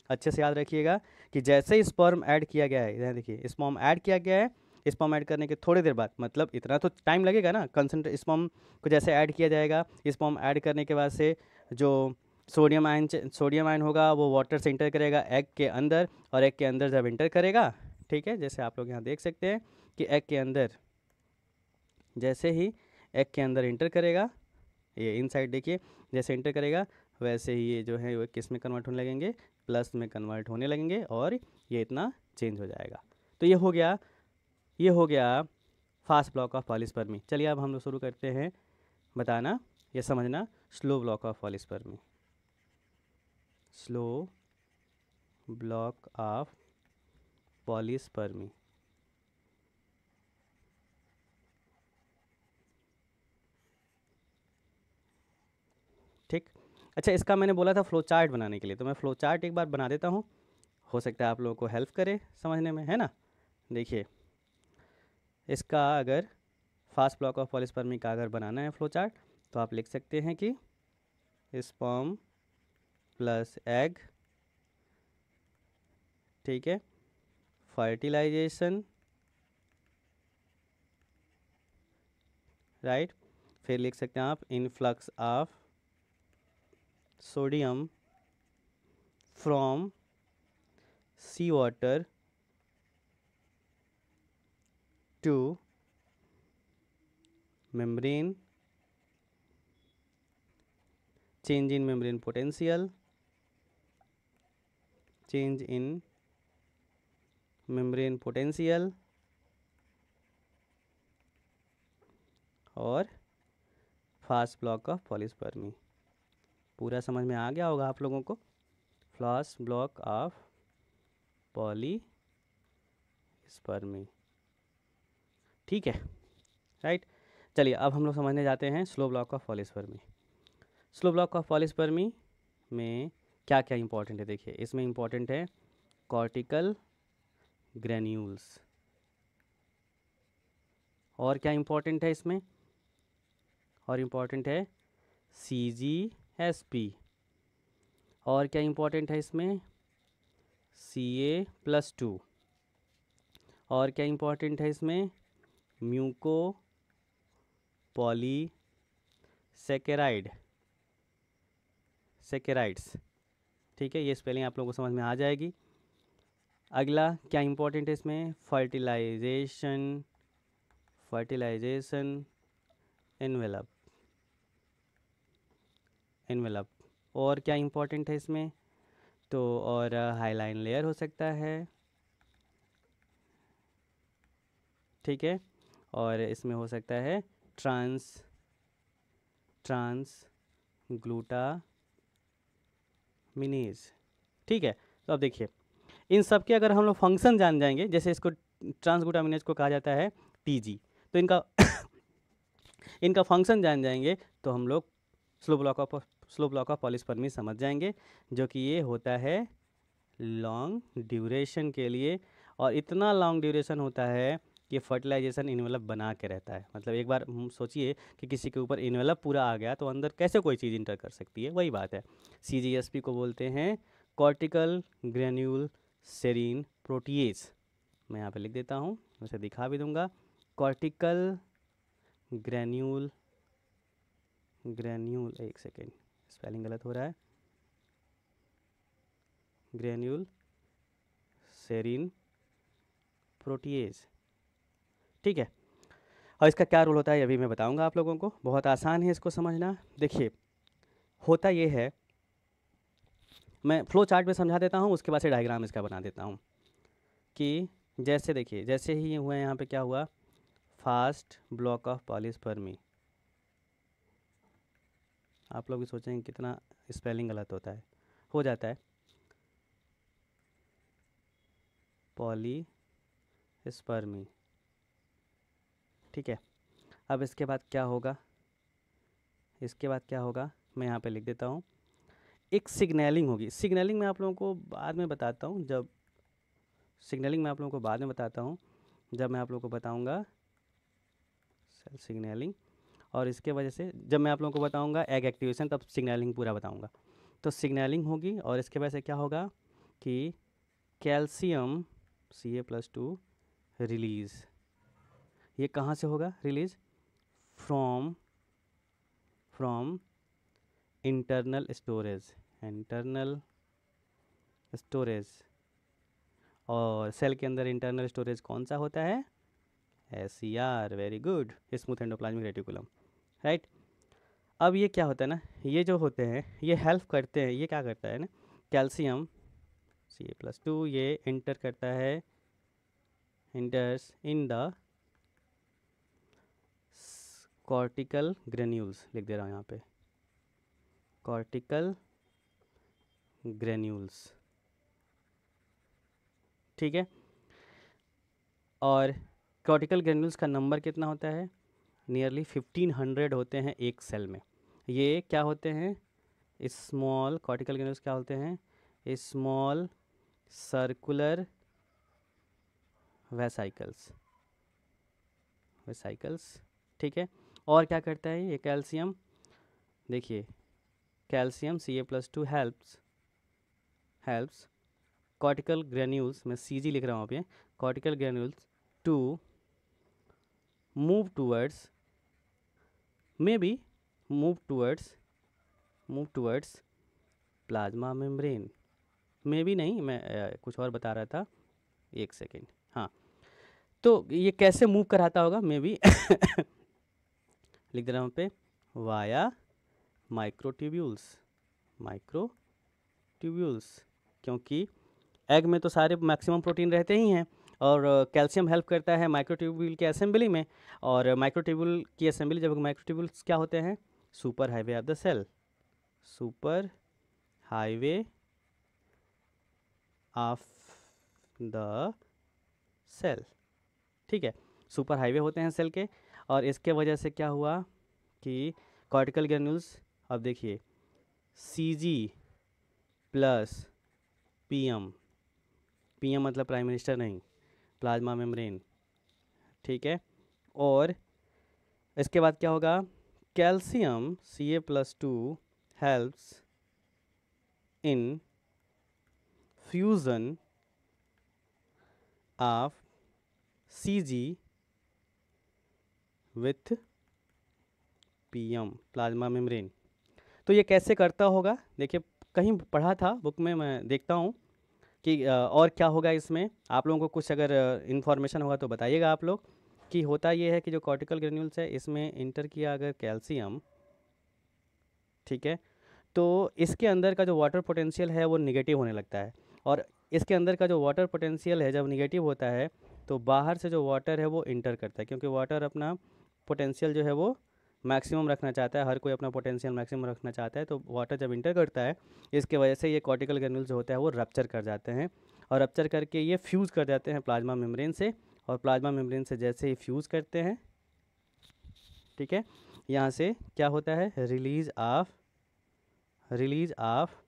अच्छे से याद रखिएगा कि जैसे ही स्पर्म ऐड किया गया है, यहाँ देखिए स्पर्म ऐड किया गया है, स्पर्म ऐड करने के थोड़ी देर बाद, मतलब इतना तो टाइम लगेगा ना, स्पर्म को जैसे ऐड किया जाएगा, स्पर्म ऐड करने के बाद से जो सोडियम आयन होगा वो वाटर से इंटर करेगा एग के अंदर, और एग के अंदर जब इंटर करेगा, ठीक है, जैसे आप लोग यहाँ देख सकते हैं कि एग के अंदर, जैसे ही एग के अंदर इंटर करेगा, ये इनसाइड देखिए, जैसे इंटर करेगा वैसे ही ये जो है वो किस में कन्वर्ट होने लगेंगे, प्लस में कन्वर्ट होने लगेंगे, और ये इतना चेंज हो जाएगा। तो ये हो गया फास्ट ब्लॉक ऑफ पॉलीस्पर्मी। चलिए अब हम लोग शुरू करते हैं बताना, ये समझना, slow block of polyspermy. Slow block of polyspermy. ठीक, अच्छा, इसका मैंने बोला था फ्लो चार्ट बनाने के लिए, तो मैं फ्लो चार्ट एक बार बना देता हूँ, हो सकता है आप लोगों को हेल्प करे समझने में, है ना। देखिए, इसका अगर फास्ट ब्लॉक ऑफ पॉलीस्पर्मी का अगर बनाना है फ्लो चार्ट, तो आप लिख सकते हैं कि स्पर्म प्लस एग, ठीक है, फर्टिलाइजेशन, राइट। फिर लिख सकते हैं आप influx of sodium from sea water to membrane, change in membrane potential, change in membrane potential और फास्ट ब्लॉक ऑफ पॉलीस्पर्मी। पूरा समझ में आ गया होगा आप लोगों को, फास्ट ब्लॉक ऑफ पॉलीस्पर्मी, ठीक है, राइट। चलिए अब हम लोग समझने जाते हैं slow block of polyspermy. Slow block of polyspermy में क्या क्या इंपॉर्टेंट है, देखिए इसमें इंपॉर्टेंट है कॉर्टिकल ग्रेन्यूल्स, और क्या इंपॉर्टेंट है इसमें, और इम्पॉर्टेंट है CGSP, और क्या इंपॉर्टेंट है इसमें Ca+2, और क्या इंपॉर्टेंट है इसमें म्यूको पॉलीसेकेराइड, सेकेराइड्स, ठीक है, ये स्पेलिंग आप लोगों को समझ में आ जाएगी। अगला क्या इंपॉर्टेंट है इसमें फर्टिलाइजेशन, फर्टिलाइजेशन एनवेलप, एनवेलप, और क्या इंपॉर्टेंट है इसमें, तो और हाईलाइन लेयर हो सकता है, ठीक है, और इसमें हो सकता है ट्रांस ग्लूटामिनेज, ठीक है। तो अब देखिए इन सब के अगर हम लोग फंक्शन जान जाएंगे, जैसे इसको ट्रांस ग्लूटामिनेज को कहा जाता है TG, तो इनका इनका फंक्शन जान जाएंगे तो हम लोग स्लो ब्लॉक ऑफ पॉलीस्पर्मी समझ जाएंगे, जो कि ये होता है लॉन्ग ड्यूरेशन के लिए, और इतना लॉन्ग ड्यूरेशन होता है कि फर्टिलाइजेशन इन्वेलप बना के रहता है। मतलब एक बार सोचिए कि किसी के ऊपर इन्वेलप पूरा आ गया तो अंदर कैसे कोई चीज़ इंटर कर सकती है, वही बात है। CGSP को बोलते हैं कॉर्टिकल ग्रेन्यूल सेरीन प्रोटीएज। मैं यहाँ पे लिख देता हूँ, उसे दिखा भी दूंगा, कॉर्टिकल ग्रेन्यूल, एक सेकेंड स्पेलिंग गलत हो रहा है, ग्रेन्यूल सेरीन प्रोटीएज, ठीक है। और इसका क्या रोल होता है ये भी मैं बताऊंगा आप लोगों को, बहुत आसान है इसको समझना। देखिए होता ये है, मैं फ्लो चार्ट में समझा देता हूँ, उसके बाद से डायग्राम इसका बना देता हूँ कि जैसे देखिए जैसे ही ये हुआ यहाँ पे क्या हुआ, फास्ट ब्लॉक ऑफ पॉलीस्पर्मी, आप लोग भी सोचेंगे कितना स्पेलिंग गलत होता है, हो जाता है पॉलीस्पर्मी, ठीक है। अब इसके बाद क्या होगा, इसके बाद क्या होगा मैं यहाँ पे लिख देता हूँ, एक सिग्नलिंग होगी। सिग्नलिंग मैं आप लोगों को बाद में बताता हूँ, जब सिग्नलिंग मैं आप लोगों को बाद में बताता हूँ जब मैं आप लोगों को बताऊँगा सेल सिग्नलिंग, और इसके वजह से जब मैं आप लोगों को बताऊँगा एग एक्टिवेशन तब सिग्नलिंग पूरा बताऊँगा। तो सिग्नलिंग होगी और इसके वजह से क्या होगा कि कैल्शियम Ca+2 रिलीज़, ये कहाँ से होगा रिलीज़, फ्रॉम इंटरनल स्टोरेज, और सेल के अंदर इंटरनल स्टोरेज कौन सा होता है, SER, very good, smooth endoplasmic reticulum, right. अब ये क्या होता है ना, ये जो होते हैं ये हेल्प करते हैं, ये क्या करता है ना, कैल्शियम Ca+2 ये इंटर करता है, इंटर्स इन द कॉर्टिकल ग्रेन्यूल्स, लिख दे रहा हूँ यहाँ पे कॉर्टिकल ग्रेन्यूल्स, ठीक है। और कॉर्टिकल ग्रेन्यूल्स का नंबर कितना होता है, नियरली 1500 होते हैं एक सेल में। ये क्या होते हैं, स्मॉल कॉर्टिकल ग्रेन्यूल्स क्या होते हैं, स्मॉल सर्कुलर वेसाइकल्स, ठीक है। और क्या करता है ये कैल्शियम, देखिए calcium Ca+2 helps cortical granules, मैं CG लिख रहा हूँ यहाँ पे, cortical granules to move towards, maybe move towards plasma membrane. Maybe नहीं, मैं कुछ और बता रहा था, एक सेकेंड। हाँ, तो ये कैसे मूव कराता होगा, मे बी लिख दे रहा हूँ पे, वाया माइक्रोट्यूब्यूल्स, क्योंकि एग में तो सारे मैक्सिमम प्रोटीन रहते ही हैं, और कैल्शियम हेल्प करता है माइक्रोट्यूब्यूल के असेंबली में, और माइक्रोट्यूब्यूल की असेंबली, जब माइक्रोट्यूब्यूल्स क्या होते हैं, super highway of the cell, super highway of the cell, ठीक है, सुपर हाईवे होते हैं सेल के। और इसके वजह से क्या हुआ कि कॉर्टिकल ग्रेन्यूल्स, अब देखिए CG प्लस PM, मतलब प्राइम मिनिस्टर नहीं, प्लाज्मा मेम्ब्रेन, ठीक है। और इसके बाद क्या होगा, calcium Ca+2 helps in fusion of CG with PM, plasma membrane. तो ये कैसे करता होगा, देखिए कहीं पढ़ा था बुक में, मैं देखता हूँ कि और क्या होगा इसमें। आप लोगों को कुछ अगर इन्फॉर्मेशन होगा तो बताइएगा आप लोग, कि होता ये है कि जो कॉर्टिकल ग्रेन्यूल्स है इसमें इंटर किया अगर कैल्शियम, ठीक है, तो इसके अंदर का जो वाटर पोटेंशियल है वो निगेटिव होने लगता है। और इसके अंदर का जो वाटर पोटेंशियल है जब निगेटिव होता है, तो बाहर से जो वाटर है वो इंटर करता है, क्योंकि वाटर अपना पोटेंशियल जो है वो मैक्सिमम रखना चाहता है, हर कोई अपना पोटेंशियल मैक्सिमम रखना चाहता है। तो वाटर जब इंटर करता है, इसके वजह से ये कॉर्टिकल ग्रेन्यूल्स जो होता है वो रप्चर कर जाते हैं, और रप्चर करके ये फ्यूज़ कर जाते हैं प्लाज्मा मेम्ब्रेन से। और प्लाज्मा मेम्ब्रेन से जैसे ही फ्यूज़ करते हैं, ठीक है, यहाँ से क्या होता है, रिलीज ऑफ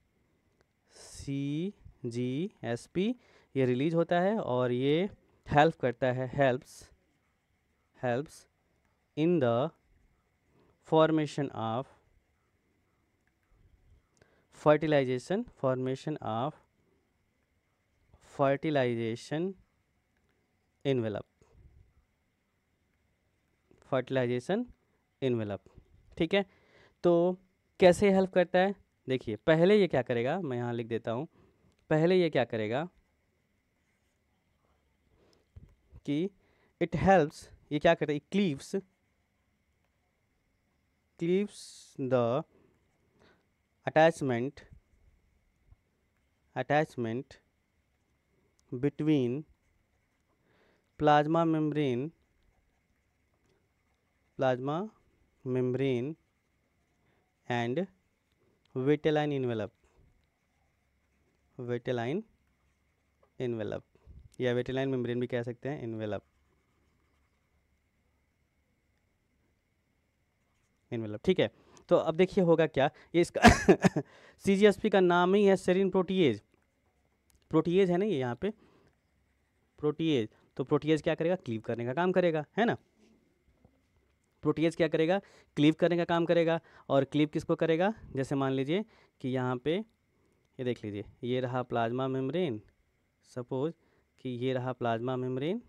CGSP, ये रिलीज होता है, और ये हेल्प करता है, helps in the formation of fertilization fertilization envelope, ठीक है। तो कैसे हेल्प करता है, देखिए पहले ये क्या करेगा, मैं यहाँ लिख देता हूँ, पहले ये क्या करेगा कि इट हेल्प्स, ये क्या करता है, cleaves the attachment between plasma membrane and vitelline envelope, या विटेलाइन मेम्ब्रेन भी कह सकते हैं, एनवेलप, ठीक है। तो अब देखिए होगा क्या, ये इसका CGSP का नाम ही है सेरीन प्रोटीएज, है ना ये यहाँ पे प्रोटीएज। तो प्रोटीएज क्या करेगा, क्लीव करने का काम करेगा, है ना। प्रोटीएज क्या करेगा, क्लीव करने का काम करेगा। और क्लीव किसको करेगा, जैसे मान लीजिए कि यहाँ पे ये देख लीजिए, ये रहा प्लाज्मा मेम्ब्रेन, सपोज कि ये रहा प्लाज्मा मेम्ब्रेन,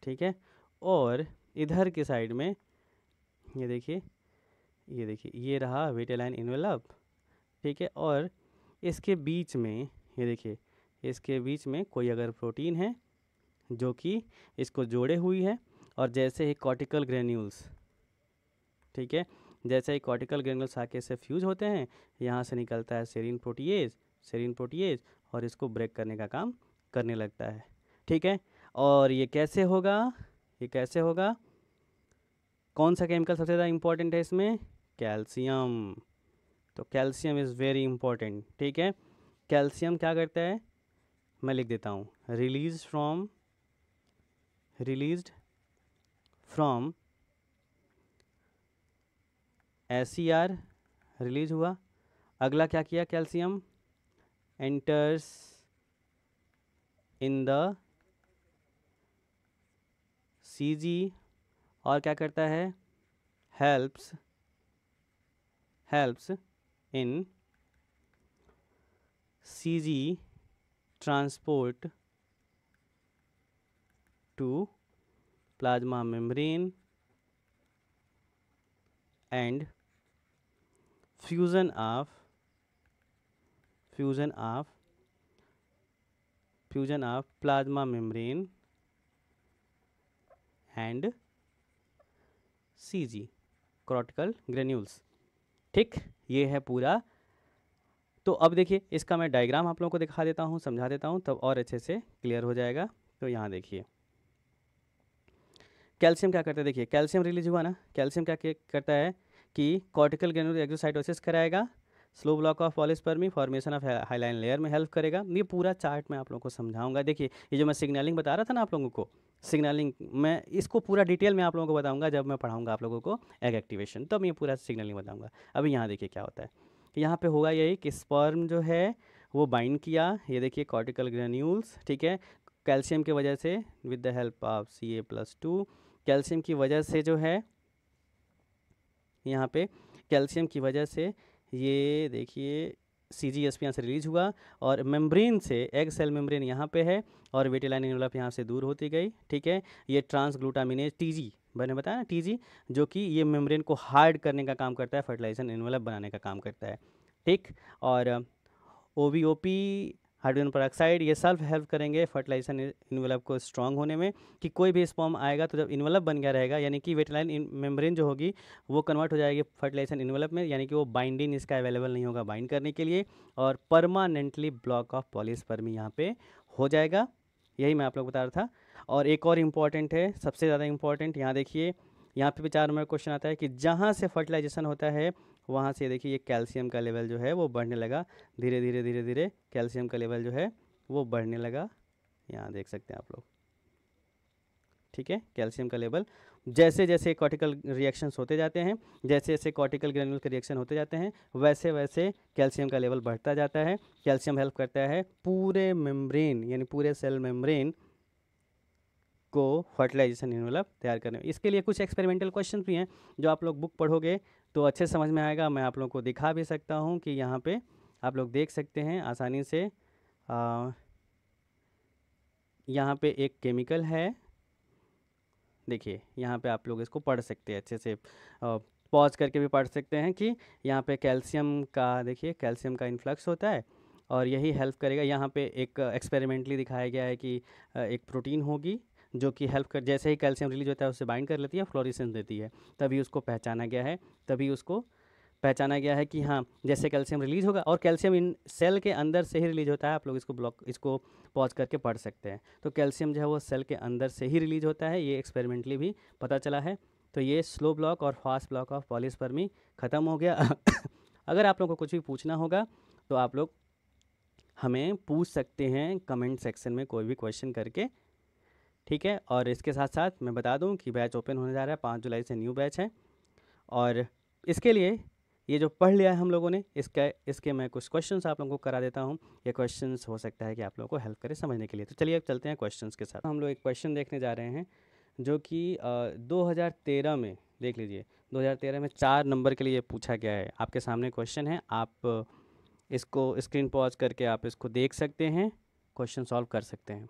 ठीक है। और इधर की साइड में ये देखिए, ये रहा विटेलाइन इन्वेलप, ठीक है। और इसके बीच में ये देखिए, इसके बीच में कोई अगर प्रोटीन है जो कि इसको जोड़े हुई है, और जैसे ही कॉर्टिकल ग्रेन्यूल्स, ठीक है, जैसे ही कॉर्टिकल ग्रेन्यूल्स आके से फ्यूज होते हैं, यहाँ से निकलता है सेरीन प्रोटीएज, और इसको ब्रेक करने का काम करने लगता है, ठीक है। और ये कैसे होगा, कौन सा केमिकल सबसे ज़्यादा इंपॉर्टेंट है इसमें, कैल्शियम। तो कैल्शियम इज़ वेरी इंपॉर्टेंट, ठीक है। कैल्शियम क्या करता है, मैं लिख देता हूँ, रिलीज्ड फ्रॉम SCR, रिलीज हुआ। अगला क्या किया, calcium enters in the CG, और क्या करता है, helps in Cg transport to plasma membrane and fusion of plasma membrane and Cg cortical granules। ठीक, ये है पूरा। तो अब देखिए इसका मैं डायग्राम आप लोगों को दिखा देता हूँ, समझा देता हूँ, तब और अच्छे से क्लियर हो जाएगा। तो यहाँ देखिए कैल्शियम क्या करता है, देखिए कैल्शियम रिलीज हुआ ना, कैल्शियम क्या करता है कि कॉर्टिकल ग्रेनुलर एक्सोसाइटोसिस कराएगा, slow block of polyspermy, formation of hyaline layer में हेल्प करेगा। ये पूरा चार्ट मैं आप लोगों को समझाऊंगा। देखिए ये जो मैं सिग्नलिंग बता रहा था ना आप लोगों को, सिग्नलिंग मैं इसको पूरा डिटेल में आप लोगों को बताऊंगा जब मैं पढ़ाऊंगा आप लोगों को एग एक्टिवेशन, तब मैं पूरा सिग्नलिंग बताऊंगा। अभी यहाँ देखिए क्या होता है, यहाँ पे होगा यही कि स्पर्म जो है वो बाइंड किया, ये देखिए कॉर्टिकल ग्रेन्यूल्स, ठीक है, कैल्शियम की वजह से with the help of Ca+2, calcium की वजह से जो है यहाँ पे कैल्शियम की वजह से ये देखिए CGSP यहाँ से रिलीज हुआ और मेम्ब्रेन से एग सेल मेम्ब्रेन यहाँ पे है और वेटिलाइन एनवेलप यहाँ से दूर होती गई। ठीक है, ये ट्रांसग्लूटामिनेज TG मैंने बताया ना, TG जो कि ये मेम्ब्रेन को हार्ड करने का काम करता है, फर्टिलाइजेशन एनवेलप बनाने का काम करता है। ठीक, और OVOP हाइड्रोजन पेरोक्साइड ये सेल्फ हेल्प करेंगे फर्टिलाइजेशन इन्वेलप को स्ट्रांग होने में, कि कोई भी स्पर्म आएगा तो जब इन्वेलप बन गया रहेगा यानी कि वेटिलाइन मेम्ब्रेन जो होगी वो कन्वर्ट हो जाएगी फर्टिलाइजेशन इन्वेलप में, यानी कि वो बाइंडिंग इसका अवेलेबल नहीं होगा बाइंड करने के लिए, और परमानेंटली ब्लॉक ऑफ पॉलीस्पर्मी यहाँ पे हो जाएगा। यही मैं आप लोग बता रहा था। और एक और इम्पॉर्टेंट है, सबसे ज़्यादा इम्पॉर्टेंट, यहाँ देखिए यहाँ पे भी 4 नंबर क्वेश्चन आता है कि जहाँ से फर्टिलाइजेशन होता है वहाँ से देखिए ये कैल्शियम का लेवल जो है वो बढ़ने लगा, धीरे धीरे धीरे धीरे कैल्शियम का लेवल जो है वो बढ़ने लगा, यहाँ देख सकते हैं आप लोग। ठीक है, कैल्शियम का लेवल जैसे जैसे कॉर्टिकल रिएक्शंस होते जाते हैं, जैसे जैसे कॉर्टिकल ग्रेनुल के रिएक्शन होते जाते हैं, वैसे वैसे कैल्शियम का लेवल बढ़ता जाता है। कैल्शियम हेल्प करता है पूरे मेम्ब्रेन यानी पूरे सेल मेम्ब्रेन को फर्टिलाइजेशन एनवेलप तैयार करने में। इसके लिए कुछ एक्सपेरिमेंटल क्वेश्चन भी हैं जो आप लोग बुक पढ़ोगे तो अच्छे समझ में आएगा। मैं आप लोगों को दिखा भी सकता हूं कि यहाँ पे आप लोग देख सकते हैं आसानी से। यहाँ पे एक केमिकल है, देखिए यहाँ पे आप लोग इसको पढ़ सकते हैं अच्छे से, पॉज करके भी पढ़ सकते हैं कि यहाँ पे कैल्शियम का, देखिए कैल्शियम का इन्फ्लक्स होता है और यही हेल्प करेगा। यहाँ पे एक एक्सपेरिमेंटली दिखाया गया है कि एक प्रोटीन होगी जो कि हेल्प कर, जैसे ही कैल्शियम रिलीज होता है उससे बाइंड कर लेती है, फ्लोरेसेंस देती है, तभी उसको पहचाना गया है कि हाँ जैसे कैल्शियम रिलीज होगा, और कैल्शियम इन सेल के अंदर से ही रिलीज होता है। आप लोग इसको पॉज करके पढ़ सकते हैं। तो कैल्शियम जो है वो सेल के अंदर से ही रिलीज होता है, ये एक्सपेरिमेंटली भी पता चला है। तो ये स्लो ब्लॉक और फास्ट ब्लॉक ऑफ पॉलीस्पर्मी ख़त्म हो गया। अगर आप लोग को कुछ भी पूछना होगा तो आप लोग हमें पूछ सकते हैं कमेंट सेक्शन में कोई भी क्वेश्चन करके। ठीक है, और इसके साथ साथ मैं बता दूं कि बैच ओपन होने जा रहा है, 5 जुलाई से न्यू बैच है, और इसके लिए ये जो पढ़ लिया है हम लोगों ने इसके मैं कुछ क्वेश्चंस आप लोगों को करा देता हूं। ये क्वेश्चंस हो सकता है कि आप लोगों को हेल्प करे समझने के लिए। तो चलिए अब चलते हैं क्वेश्चंस के साथ। हम लोग एक क्वेश्चन देखने जा रहे हैं जो कि 2013 में, देख लीजिए 2013 में 4 नंबर के लिए पूछा गया है। आपके सामने क्वेश्चन है, आप इसको स्क्रीन पॉज करके आप इसको देख सकते हैं, क्वेश्चन सॉल्व कर सकते हैं।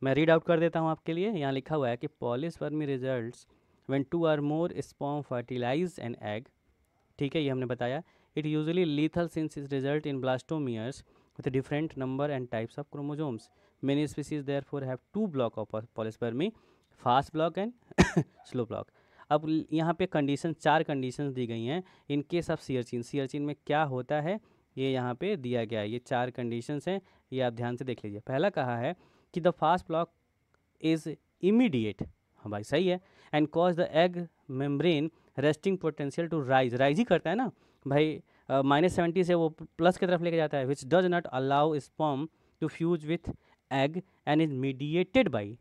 मैं रीड आउट कर देता हूँ आपके लिए। यहाँ लिखा हुआ है कि polyspermy results when 2 or more sperm fertilize an egg. ठीक है, ये हमने बताया। It usually lethal since is result in blastomeres with different number and types of chromosomes. Many species therefore have 2 block of polyspermy, fast block and slow block. अब यहाँ पे condition, 4 conditions दी गई हैं in case of sea urchin में क्या होता है ये यहाँ पे दिया गया है। ये 4 कंडीशंस हैं, ये आप ध्यान से देख लीजिए। पहला कहा है कि the fast block is immediate, हाँ भाई सही है, and cause the egg membrane resting potential to rise ही करता है ना भाई, -70 से वो प्लस की तरफ लेके जाता है, which does not allow sperm to fuse with egg and is mediated by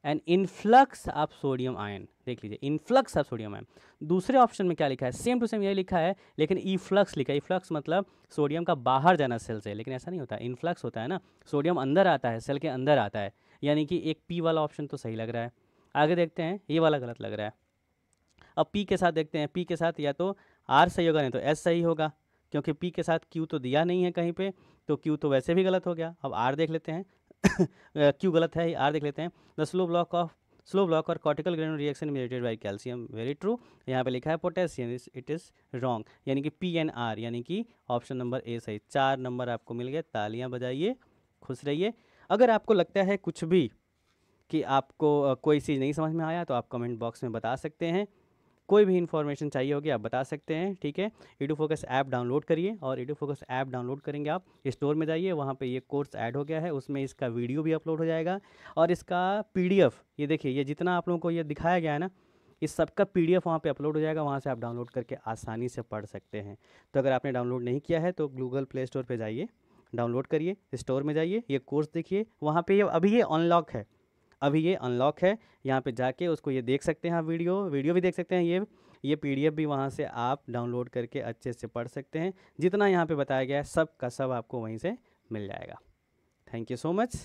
an influx of sodium ion. देख लीजिए इनफ्लक्स ऑफ सोडियम आयन। दूसरे ऑप्शन में क्या लिखा है, सेम टू सेम यही लिखा है, लेकिन इफ्लक्स लिखा है। इफ्लक्स मतलब सोडियम का बाहर जाना सेल से, लेकिन ऐसा नहीं होता, इनफ्लक्स होता है ना, सोडियम अंदर आता है, सेल के अंदर आता है, यानी कि एक पी वाला ऑप्शन तो सही लग रहा है। आगे देखते हैं, ये वाला गलत लग रहा है। अब पी के साथ देखते हैं, पी के साथ या तो आर सही होगा नहीं तो एस सही होगा। क्योंकि पी के साथ क्यू तो दिया नहीं है कहीं पे, तो क्यू तो वैसे भी गलत हो गया। अब आर देख लेते हैं क्यू गलत है, आर देख लेते हैं। द स्लो ब्लॉक और cortical granular reaction emitted by calcium, very true. यहाँ पे लिखा है पोटेशियम, इट इज़ रॉन्ग, यानी कि पी एन आर, यानी कि ऑप्शन नंबर ए सही। 4 नंबर आपको मिल गए, तालियां बजाइए, खुश रहिए। अगर आपको लगता है कुछ भी कि आपको कोई चीज़ नहीं समझ में आया तो आप कमेंट बॉक्स में बता सकते हैं। कोई भी इन्फॉर्मेशन चाहिए होगी आप बता सकते हैं, ठीक है। ईडू फोकस ऐप डाउनलोड करिए, और ईडू फोकस ऐप डाउनलोड करेंगे आप स्टोर में जाइए, वहाँ पे ये कोर्स ऐड हो गया है, उसमें इसका वीडियो भी अपलोड हो जाएगा, और इसका पीडीएफ, ये देखिए, ये जितना आप लोगों को ये दिखाया गया है ना, इस सब का पीडीएफ वहाँ पे अपलोड हो जाएगा, वहाँ से आप डाउनलोड करके आसानी से पढ़ सकते हैं। तो अगर आपने डाउनलोड नहीं किया है तो गूगल प्ले स्टोर पर जाइए, डाउनलोड करिए, स्टोर में जाइए, ये कोर्स देखिए, वहाँ पे ये अभी ये अनलॉक है, अभी ये अनलॉक है। यहाँ पे जाके उसको ये देख सकते हैं आप, वीडियो भी देख सकते हैं, ये पीडीएफ भी वहाँ से आप डाउनलोड करके अच्छे से पढ़ सकते हैं। जितना यहाँ पे बताया गया है सब का सब आपको वहीं से मिल जाएगा। Thank you so much.